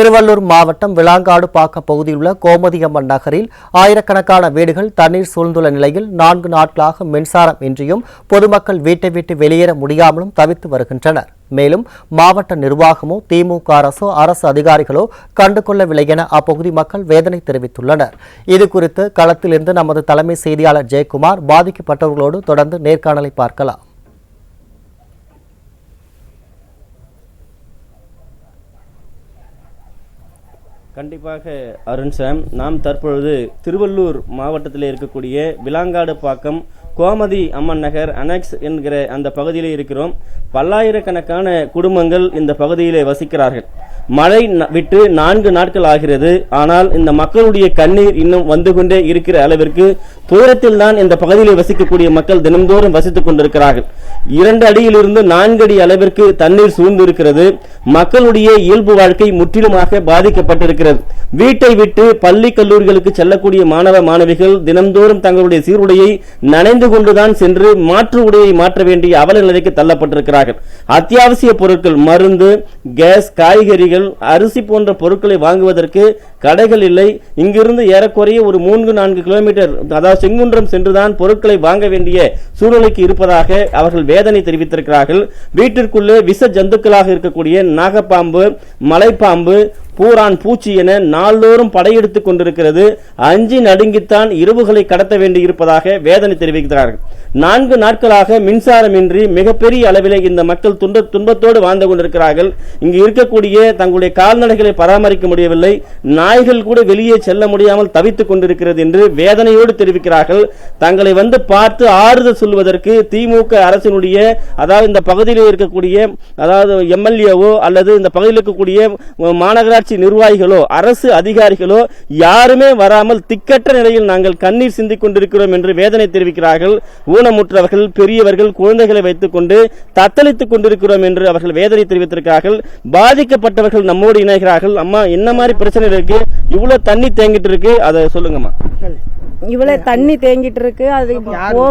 திருவள்ளூர் மாவட்டம் விளாங்காடு பாக்கம் பகுதியில் உள்ள கோமதியம்மன் நகரில் ஆயிரக்கணக்கான வீடுகள் தண்ணீர் சூழ்ந்துள்ள நிலையில் 4 நாட்களாக மின்சாரம் இன்றியும் பொதுமக்கள் வீட்டை விட்டு வெளியேற முடியாமலும் தவித்து வருகின்றனர். மேலும் மாவட்ட நிர்வாகமோ திமுக அரசோ அரசு அதிகாரிகளோ கண்டுகொள்ளவில்லை என அப்பகுதி மக்கள் வேதனை தெரிவித்துள்ளனர். இதுகுறித்து களத்திலிருந்து நமது தலைமை செய்தியாளர் ஜெயக்குமார் பாதிக்கப்பட்டவர்களோடு தொடர்ந்து நேர்காணலை பார்க்கலாம். கண்டிப்பாக அருண் சாம், நாம் தற்பொழுது திருவள்ளூர் மாவட்டத்தில் இருக்கக்கூடிய விளாங்காடு பாக்கம் கோமதி அம்மன் நகர் அனெக்ஸ் என்கிற அந்த பகுதியில் இருக்கிறோம். பல்லாயிரக்கணக்கான குடும்பங்கள் இந்த பகுதியிலே வசிக்கிறார்கள். மழை விட்டு 4 நாட்கள் ஆகிறது. ஆனால் இந்த மக்களுடைய கண்ணீர் இன்னும் வந்து கொண்டே இருக்கிற அளவிற்கு தூரத்தில் தான் இந்த பகுதியில் வசிக்கக்கூடிய மக்கள் தினந்தோறும் வசித்துக் கொண்டிருக்கிறார்கள். 2 அடியிலிருந்து 4 அடி அளவிற்கு தண்ணீர் சூழ்ந்து இருக்கிறது. மக்களுடைய இயல்பு வாழ்க்கை முற்றிலுமாக பாதிக்கப்பட்டிருக்கிறது. வீட்டை விட்டு பள்ளி கல்லூரிகளுக்கு செல்லக்கூடிய மாணவ மாணவிகள் தினந்தோறும் தங்களுடைய சீருடையை நனைந்து கொண்டுதான் சென்று மாற்று உடையை மாற்ற வேண்டிய அவல நிலைக்கு தள்ளப்பட்டிருக்கிறார்கள். அத்தியாவசிய பொருட்கள், மருந்து, கேஸ், காய்கறிகள், அரிசி போன்ற பொருட்களை வாங்குவதற்கு கடைகள் இல்லை. இங்கிருந்து ஏறக்குறைய ஒரு 3-4 கிலோமீட்டர், அதாவது செங்குன்றம் சென்றுதான் பொருட்களை வாங்க வேண்டிய சூழ்நிலைக்கு இருப்பதாக அவர்கள் வேதனை தெரிவித்திருக்கிறார்கள். வீட்டிற்குள்ளே விஷ ஜந்துக்களாக இருக்கக்கூடிய நாகப்பாம்பு, மலைப்பாம்பு, பூரான், பூச்சி என நாள்தோறும் படையெடுத்துக் கொண்டிருக்கிறது. அஞ்சி நடுங்கித்தான் இரவுகளை கடத்த வேண்டி இருப்பதாக வேதனை தெரிவிக்கிறார்கள். 4 நாட்களாக மின்சாரமின்றி மிகப்பெரிய அளவில் இந்த மக்கள் துன்பத்தோடு வாழ்ந்து கொண்டிருக்கிறார்கள். இங்கு இருக்கக்கூடிய தங்களுடைய கால்நடைகளை பராமரிக்க முடியவில்லை. நாய்கள் கூட வெளியே செல்ல முடியாமல் தவித்துக் கொண்டிருக்கிறது என்று வேதனையோடு தெரிவிக்கிறார்கள். தங்களை வந்து பார்த்து ஆறுதல் சொல்வதற்கு திமுக அரசினுடைய, அதாவது இந்த பகுதியில் இருக்கக்கூடிய, அதாவது எம்எல்ஏவோ அல்லது இந்த பகுதியில் இருக்கக்கூடிய மாநகராட்சி நிர்வாகிகளோ அரசு அதிகாரிகளோ யாருமே வராமல் திக்கற்ற நிலையில் நாங்கள் கண்ணீர் சிந்திக் கொண்டிருக்கிறோம் என்று வேதனை தெரிவிக்கிறார்கள். ஊனமுற்றவர்கள், பெரியவர்கள், குழந்தைகளை வைத்துக் கொண்டு தத்தளித்துக் கொண்டிருக்கிறோம் என்று அவர்கள் வேதனை தெரிவித்திருக்கிறார்கள். பாதிக்கப்பட்டவர்கள் நம்மோடு இணைகிறார்கள். அம்மா, என்ன மாதிரி பிரச்சனை இருக்கு? இவ்வளவு தண்ணி தேங்கிட்டு இருக்கு, அதை சொல்லுங்கம்மா. இவ்வளவு தண்ணி தேங்கிட்டு இருக்கு, அது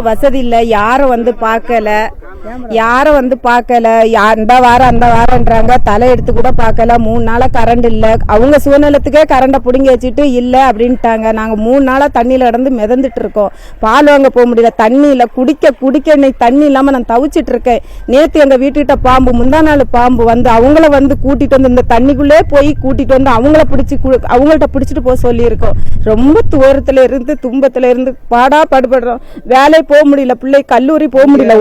வசதி இல்ல, யாரும் வந்து பார்க்கல, அந்த வாரம்ன்றாங்க, தலை எடுத்து கூட பார்க்கல. 3 நாளா கரண்ட் இல்ல. அவங்க சுயநலத்துக்கே கரண்ட புடுங்கி வச்சுட்டு இல்ல அப்படின்ட்டாங்க. நாங்க 3 நாளா தண்ணியில கடந்து மிதந்துட்டு இருக்கோம். பால் வாங்க போக முடியல, தண்ணி இல்ல, குடிக்க இன்னைக்கு தண்ணி இல்லாம நான் தவிச்சிட்டு இருக்கேன். நேத்து எங்க வீட்டுக்கிட்ட பாம்பு, முந்தா நாள் பாம்பு வந்து அவங்கள வந்து கூட்டிட்டு வந்து இந்த தண்ணிக்குள்ளே போய் கூட்டிட்டு வந்து அவங்கள்ட்ட பிடிச்சிட்டு போக சொல்லி இருக்கோம். ரொம்ப தூரத்துல இருந்து துன்பத்துல இருந்து பாடா படுபடுறோம். வேலை போக முடியல, பிள்ளை கல்லூரி போக முடியல,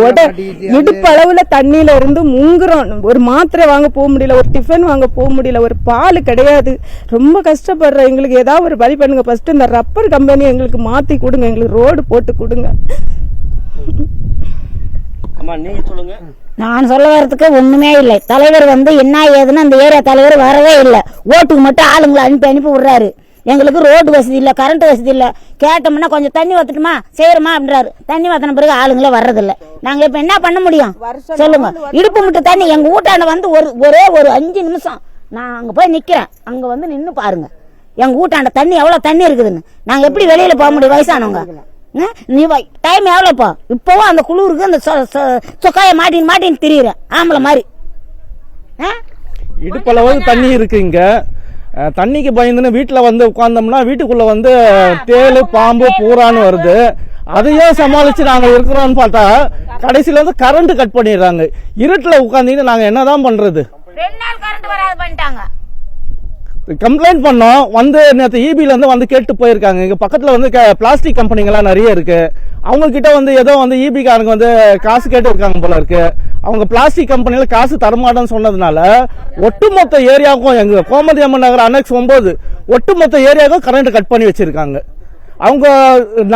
இடுப்பு அளவுல தண்ணியில இருந்து முங்குறோம். ஒரு மாத்திரை வாங்க போக முடியல, ஒரு டிஃபன் வாங்க போக முடியல, ஒரு பால் கிடையாது. ரொம்ப கஷ்டப்படுறோம். எங்களுக்கு ஏதாவது ஒரு வழி பண்ணுங்க. ஃபர்ஸ்ட் இந்த ரப்பர் கம்பெனி எங்களுக்கு மாத்தி கொடுங்க, எங்களுக்கு ரோடு போட்டு கொடுங்க. நான் சொல்ல வரதுக்கு ஒண்ணுமே இல்லை. தலைவர் வந்து என்ன ஏதுன்னு அந்த ஏரியா தலைவர் வரவே இல்லை. ஓட்டுக்கு மட்டும் ஆளுங்களை அனுப்பி விடுறாரு. எங்களுக்கு ரோடு வசதி இல்லை, கரண்ட் வசதி இல்லை. கேட்டோம்னா கொஞ்சம் தண்ணி வத்துட்டுமா செய்யறமா அப்படின்றாரு. தண்ணி வத்தின பிறகு ஆளுங்களே வர்றதில்லை. நாங்க இப்ப என்ன பண்ண முடியும் சொல்லுங்க? இடுப்பு முட்டு தண்ணி எங்க வீட்டாண்ட வந்து ஒரே ஒரு 5 நிமிஷம் நான் அங்க போய் நிக்கிறேன். அங்க வந்து நின்று பாருங்க எங்க வீட்டாண்ட தண்ணி எவ்வளவு தண்ணி இருக்குதுன்னு. நாங்க எப்படி வெளியில போக முடியும்? வயசானவங்க நீ டைம் எவ்வளோப்பா? இப்பவும் அந்த குளிருக்கு அந்த சொக்காய மாட்டின்னு திரியிறேன் ஆம்பளை மாதிரி. இடுப்பளவு தண்ணி இருக்கு. இங்க தண்ணிக்கு பயந்துன்னு வீட்டுல வந்து உட்கார்ந்தோம்னா வீட்டுக்குள்ள வந்து தேளு, பாம்பு, பூரான்னு வருது. அதையும் சமாளிச்சு நாங்க இருக்கிறோம்னு பார்த்தா கடைசியில வந்து கரண்ட் கட் பண்ணிடுறாங்க. இருட்டுல உட்கார்ந்து நாங்க என்னதான் பண்றது? 2 நாள் கரண்ட் வராது பண்ணிட்டாங்க. கம்ப்ளைண்ட் பண்ணோம். வந்து நேற்று ஈபில இருந்து வந்து கேட்டு போயிருக்காங்க. இங்க பக்கத்துல வந்து பிளாஸ்டிக் கம்பெனிங்கெல்லாம் நிறைய இருக்கு. அவங்க கிட்ட வந்து ஏதோ வந்து ஈபிக்காரங்க வந்து காசு கேட்டு இருக்காங்க போல இருக்கு. அவங்க பிளாஸ்டிக் கம்பெனில காசு தரமாட்டேன்னு சொன்னதுனால ஒட்டுமொத்த ஏரியாவுக்கும், எங்க கோமதி அம்மன் நகர் அனெக்ஸ் 9 ஒட்டுமொத்த ஏரியாவுக்கும் கரண்ட் கட் பண்ணி வச்சிருக்காங்க. அவங்க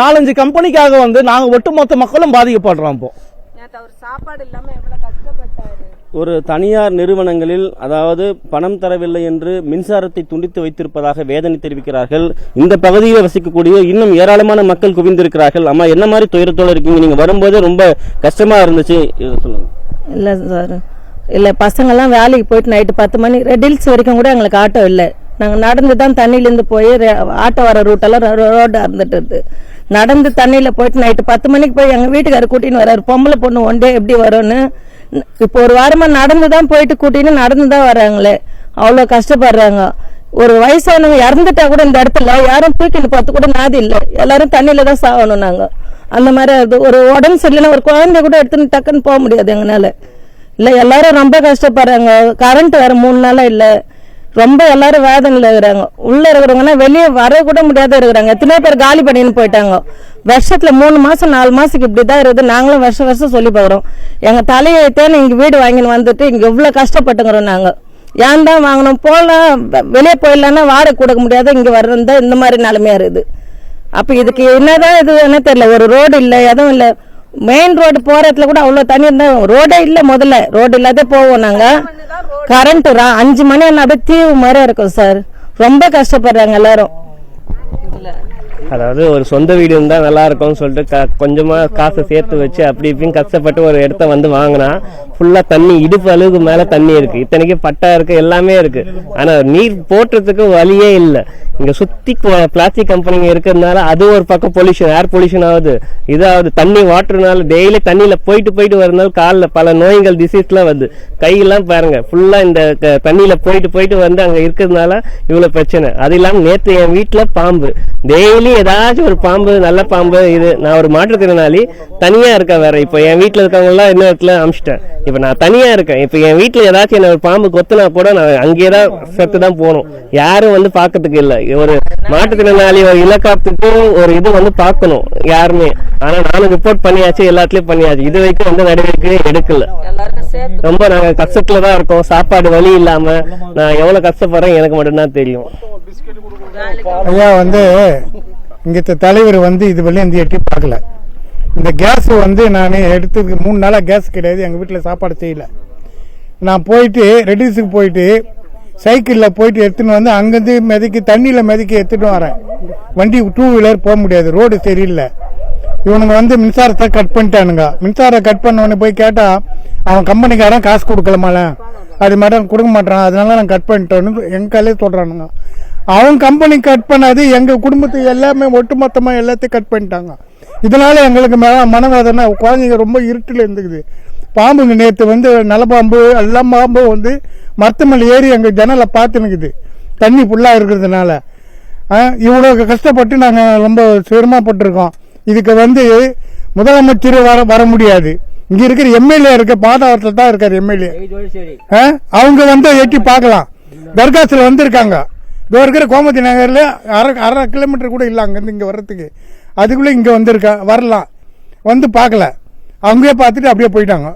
4-5 கம்பெனிக்காக வந்து நாங்க ஒட்டுமொத்த மக்களும் பாதிக்கப்படுறோம். இப்போ சாப்பாடு இல்லாம எவ்வளவு கஷ்டப்பட்டாரு. ஒரு தனியார் நிறுவனங்களில், அதாவது பணம் தரவில்லை என்று மின்சாரத்தை துண்டித்து வைத்திருப்பதாக வேதனை தெரிவிக்கிறார்கள். இந்த பகுதியில் வசிக்கக்கூடிய இன்னும் ஏராளமான மக்கள் குவிந்திருக்கிறார்கள். அம்மா, என்ன மாதிரி துயரத்தோடு இருக்கீங்க? நீங்க வரும்போது ரொம்ப கஷ்டமா இருந்துச்சு, சொல்லுங்க. இல்ல சார், இல்ல பசங்கெல்லாம் வேலைக்கு போயிட்டு நைட்டு 10 மணி ரெட் ஹில்ஸ் வரைக்கும் கூட எங்களுக்கு ஆட்டோ இல்லை. நாங்கள் நடந்து தான் தண்ணியிலேருந்து போய் ஆட்டோ வர ரூட்டெல்லாம் ரோடு இருந்துட்டு நடந்து தண்ணியில் போயிட்டு நைட்டு 10 மணிக்கு போய் எங்கள் வீட்டுக்காரர் கூட்டின்னு வர்றாரு. பொம்பளை பொண்ணு ஒன்றே எப்படி வரும்னு இப்போ ஒரு வாரமாக நடந்து தான் போயிட்டு கூட்டின்னு நடந்து தான் வர்றாங்களே. அவ்வளோ கஷ்டப்படுறாங்க. ஒரு வயசானவங்க இறந்துட்டா கூட இந்த இடத்துல யாரும் தூக்கிட்டு பார்த்து கூட நாதி இல்லை, எல்லாரும் தண்ணியில தான் சாகணும். நாங்க அந்த மாதிரி அது ஒரு உடம்பு சரியில்லைன்னா ஒரு குழந்தை கூட எடுத்துன்னு டக்குன்னு போக முடியாது எங்கனால. இல்லை எல்லாரும் ரொம்ப கஷ்டப்படுறாங்க. கரண்ட் வேற 3 நாளா இல்லை. ரொம்ப எல்லாரும் வேதனையில் இருக்கிறாங்க. உள்ள இருக்கிறவங்கன்னா வெளியே வர கூட முடியாத இருக்கிறாங்க. எத்தனையோ பேர் காலி பண்ணின்னு போயிட்டாங்க. வருஷத்துல 3 மாசம் 4 மாசத்துக்கு இப்படிதான் இருக்குது. நாங்களும் வருஷம் சொல்லி பார்க்குறோம். எங்க தலையைத்தேன்னு இங்க வீடு வாங்கின்னு வந்துட்டு இங்க இவ்வளவு கஷ்டப்பட்டுங்கிறோம். நாங்க ஏன் தான் வாங்கணும், போகலாம் வெளியே போயிடலான்னா வாடகை கொடுக்க முடியாத இங்க வர்றதா இந்த மாதிரி நிலைமையா இருக்குது. அப்ப இதுக்கு என்னதான் இது என்ன தெரியல. ஒரு ரோடு இல்லை, எதுவும் இல்லை. மெயின் ரோடு போறதுல கூட அவ்வளவு தண்ணி இருந்தா ரோடே இல்ல. முதல்ல ரோடு இல்லாத போவோம் நாங்க. கரண்ட் 5 மணி அப்படியே தீவு மாதிரி இருக்கும் சார். ரொம்ப கஷ்டப்படுறாங்க எல்லாரும். அதாவது ஒரு சொந்த வீடு இருந்தா நல்லா இருக்கும்னு சொல்லிட்டு கொஞ்சமா காசை சேர்த்து வச்சு அப்படி இப்படின்னு கஷ்டப்பட்டு ஒரு இடத்த வந்து வாங்கினா ஃபுல்லா தண்ணி இடுப்பு அளவுக்கு மேல தண்ணி இருக்கு. இத்தனைக்கு பட்டா இருக்கு, எல்லாமே இருக்கு. ஆனா நீர் போட்டுறதுக்கு வழியே இல்லை. இங்க சுத்தி பிளாஸ்டிக் கம்பெனிங்க இருக்கிறதுனால அது ஒரு பக்கம் பொல்யூஷன், ஏர் பொல்யூஷன் ஆகுது, இதாவது தண்ணி வாட்டர்னால டெய்லி தண்ணியில போயிட்டு வரனால காலில் பல நோய்கள் டிசீஸ்லாம் வருது. கையெல்லாம் பாருங்க ஃபுல்லா இந்த தண்ணியில போயிட்டு வந்து அங்க இருக்கிறதுனால இவ்வளவு பிரச்சனை. அது இல்லாம நேற்று என் வீட்டுல பாம்பு, டெய்லி ஏதாச்சும் ஒரு பாம்பு, நல்ல பாம்பு. இது நான் ஒரு மாற்றுத்திறனாளி, தனியா இருக்கேன் வேற. இப்போ என் வீட்டுல இருக்கவங்க எல்லாம் இன்னும் இடத்துல அமிச்சிட்டேன். இப்ப நான் தனியா இருக்கேன். இப்ப என் வீட்டுல ஏதாச்சும் என்ன ஒரு பாம்பு கொத்துனா கூட நான் அங்கேயேதான் செத்து தான் போகணும். யாரும் வந்து பாக்கிறதுக்கு இல்லை. ஒரு மாற்றுத்திறனாளி ஒரு இலக்காத்துக்கு ஒரு இது வந்து பார்க்கணும் யாருமே. ஆனா நானும் ரிப்போர்ட் பண்ணியாச்சு, எல்லாத்துலயும் பண்ணியாச்சு. இது வரைக்கும் வந்து நடவடிக்கை எடுக்கல. ரொம்ப நாங்க கஷ்டத்துலதான் இருக்கோம். சாப்பாடு வழி இல்லாம நான் எவ்வளவு கஷ்டப்படுறேன் எனக்கு மட்டும்தான் தெரியும். ஐயா வந்து இங்க தலைவர் வந்து இது வரையும் வந்து எட்டி பார்க்கல. இந்த கேஸ் வந்து நான் எடுத்ததுக்கு 3 நாளா கேஸ் கிடையாது. எங்க வீட்டில் சாப்பாடு செய்யல. நான் போயிட்டு ரெடிஸுக்கு போயிட்டு சைக்கிளில் போயிட்டு எடுத்துன்னு வந்து அங்கேருந்து மிதக்கி தண்ணியில் மிதக்கி எடுத்துட்டு வரேன். வண்டி 2 வீலர் போக முடியாது, ரோடு சரியில்லை. இவனுங்க வந்து மின்சாரத்தை கட் பண்ணிட்டானுங்க. மின்சாரம் கட் பண்ணவனே போய் கேட்டா அவன் கம்பெனிக்காரன் காசு கொடுக்கலமால, அது மாதிரி கொடுக்க மாட்டான், அதனால நான் கட் பண்ணிட்டோன்னு எங்க காலையே சொல்றானுங்க. அவன் கம்பெனி கட் பண்ணாது, எங்க குடும்பத்தை எல்லாமே ஒட்டுமொத்தமா எல்லாத்தையும் கட் பண்ணிட்டாங்க. இதனால எங்களுக்கு மனவேதனை. குழந்தைங்க ரொம்ப இருட்டில் இருந்துக்குது. பாம்புங்க நேற்று வந்து நலப்பாம்பு எல்லாம் பாம்பு வந்து மரத்தமல்லி ஏறி எங்க ஜன்னலை பார்த்துனுக்குது, தண்ணி ஃபுல்லா இருக்கிறதுனால. இவ்வளவு கஷ்டப்பட்டு நாங்க ரொம்ப சிரமப்பட்டிருக்கோம். இதுக்கு வந்து முதலமைச்சர் வர முடியாது. இங்க இருக்கிற எம்எல்ஏ இருக்க பாதாளத்தில் தான் இருக்காரு எம்எல்ஏ. அவங்க வந்து எட்டி பார்க்கலாம். தர்காசில் வந்திருக்காங்க. இதோ இருக்கிற கோமதி நகர்ல அரை கிலோமீட்டர் கூட இல்லை அங்கிருந்து இங்க வர்றதுக்கு. அதுக்குள்ள இங்க வந்திருக்கா, வரலாம், வந்து பார்க்கல. அவங்களே பார்த்துட்டு அப்படியே போயிட்டாங்க.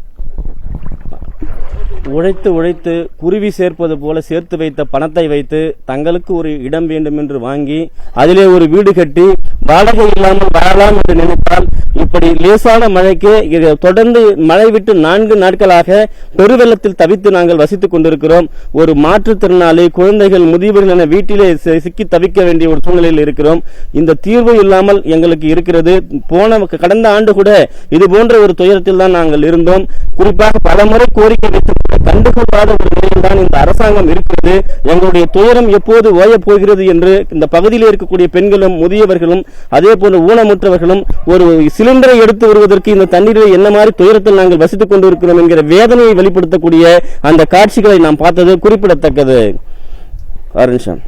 உழைத்து குருவி சேர்ப்பது போல சேர்த்து வைத்த பணத்தை வைத்து தங்களுக்கு ஒரு இடம் வேண்டும் என்று வாங்கி அதிலே ஒரு வீடு கட்டி வாடகை இல்லாமல் வாழலாம் என்று நினைத்தால் இப்படி லேசான மழைக்கு தொடர்ந்து மழை விட்டு 4 நாட்களாக பெருவெள்ளத்தில் தவித்து நாங்கள் வசித்துக் கொண்டிருக்கிறோம். ஒரு மாற்றுத்திறனாளி, குழந்தைகள், முதியவர்கள் என வீட்டிலே சிக்கி தவிக்க வேண்டிய ஒரு சூழ்நிலையில் இருக்கிறோம். இந்த தீர்வு இல்லாமல் எங்களுக்கு இருக்கிறது. கடந்த ஆண்டு கூட இது போன்ற ஒரு துயரத்தில் தான் நாங்கள் இருந்தோம். குறிப்பாக பலமுறை கோரிக்கை வைத்து கண்டுகொள்ளாத ஒரு நிலையில் தான் இந்த அரசாங்கம் இருக்கிறது. எங்களுடைய துயரம் எப்போது ஓயப் போகிறது என்று இந்த பகுதியில் இருக்கக்கூடிய பெண்களும் முதியவர்களும் அதே போல ஊனமுற்றவர்களும் ஒரு சிலிண்டரை எடுத்து வருவதற்கு இந்த தண்ணீரில் என்ன மாதிரி துயரத்தில் நாங்கள் வசித்துக் கொண்டிருக்கிறோம் என்கிற வேதனையை வெளிப்படுத்தக்கூடிய அந்த காட்சிகளை நாம் பார்த்தது குறிப்பிடத்தக்கது. அருண்ஷன்.